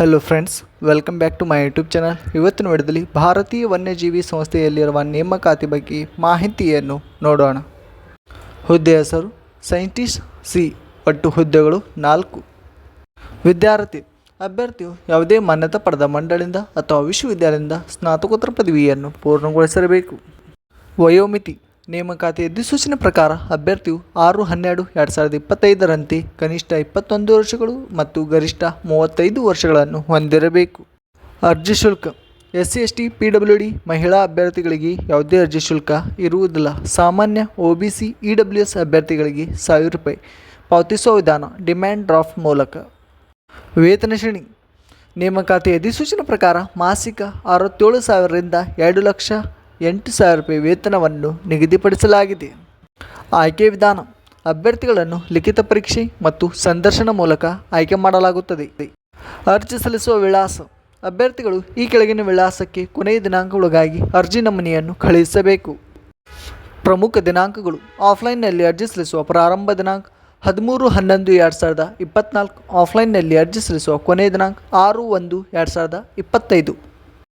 Hello friends, welcome back to my YouTube channel. ಇವತ್ತಿನ ವಿಡಿಯೋದಲ್ಲಿ ಭಾರತೀಯ ವನ್ಯಜೀವಿ ಸಂಸ್ಥೆಯಲ್ಲಿರುವ ನೇಮಕಾತಿ ಬಗ್ಗೆ ಮಾಹಿತಿಯನ್ನು ನೋಡೋಣ. ಹುದ್ದೆ ಹೆಸರು ಸೈಂಟಿಸ್ಟ್ ಸಿ. ಒಟ್ಟು ಹುದ್ದೆಗಳು 4. ವಿದ್ಯಾರ್ಥಿ ಅಭ್ಯರ್ಥಿಯು ಯಾವುದೇ ಮಾನ್ಯತಾ ಪಡೆದ ಮಂಡಳಿಯಿಂದ ಅಥವಾ ವಿಶ್ವವಿದ್ಯಾಲಯದಿಂದ ಸ್ನಾತಕೋತ್ತರ ಪದವಿಯನ್ನು ಪೂರ್ಣಗೊಳಿಸಿರಬೇಕು. ವಯೋಮಿತಿ ನೇಮಕಾತಿ ಅಧಿಸೂಚನೆ ಪ್ರಕಾರ ಅಭ್ಯರ್ಥಿಯು 6/12/2025 ಕನಿಷ್ಠ 21 ವರ್ಷಗಳು ಮತ್ತು ಗರಿಷ್ಠ 35 ವರ್ಷಗಳನ್ನು ಹೊಂದಿರಬೇಕು. ಅರ್ಜಿ ಶುಲ್ಕ SC/ST PWD ಮಹಿಳಾ ಅಭ್ಯರ್ಥಿಗಳಿಗೆ ಯಾವುದೇ ಅರ್ಜಿ ಶುಲ್ಕ ಇರುವುದಿಲ್ಲ. ಸಾಮಾನ್ಯ OBC EWS ಅಭ್ಯರ್ಥಿಗಳಿಗೆ ₹1000 ಪಾವತಿಸುವ ವಿಧಾನ ಡಿಮ್ಯಾಂಡ್ ಡ್ರಾಫ್ಟ್ ಮೂಲಕ. ವೇತನ ಶ್ರೇಣಿ ನೇಮಕಾತಿ ಅಧಿಸೂಚನೆ ಪ್ರಕಾರ ಮಾಸಿಕ 67,000 ರಿಂದ 2,08,000 ವೇತನವನ್ನು ನಿಗದಿಪಡಿಸಲಾಗಿದೆ. ಆಯ್ಕೆ ವಿಧಾನ ಅಭ್ಯರ್ಥಿಗಳನ್ನು ಲಿಖಿತ ಪರೀಕ್ಷೆ ಮತ್ತು ಸಂದರ್ಶನ ಮೂಲಕ ಆಯ್ಕೆ ಮಾಡಲಾಗುತ್ತದೆ. ಅರ್ಜಿ ಸಲ್ಲಿಸುವ ವಿಳಾಸ ಅಭ್ಯರ್ಥಿಗಳು ಈ ಕೆಳಗಿನ ವಿಳಾಸಕ್ಕೆ ಕೊನೆಯ ದಿನಾಂಕಗಳಿಗಾಗಿ ಅರ್ಜಿ ನಮೂನೆಯನ್ನು ಕಳುಹಿಸಬೇಕು. ಪ್ರಮುಖ ದಿನಾಂಕಗಳು ಆಫ್ಲೈನ್ನಲ್ಲಿ ಅರ್ಜಿ ಸಲ್ಲಿಸುವ ಪ್ರಾರಂಭ ದಿನಾಂಕ 13/11/2024. ಆಫ್ಲೈನ್ನಲ್ಲಿ ಅರ್ಜಿ ಸಲ್ಲಿಸುವ ಕೊನೆಯ ದಿನಾಂಕ 6/1/2025.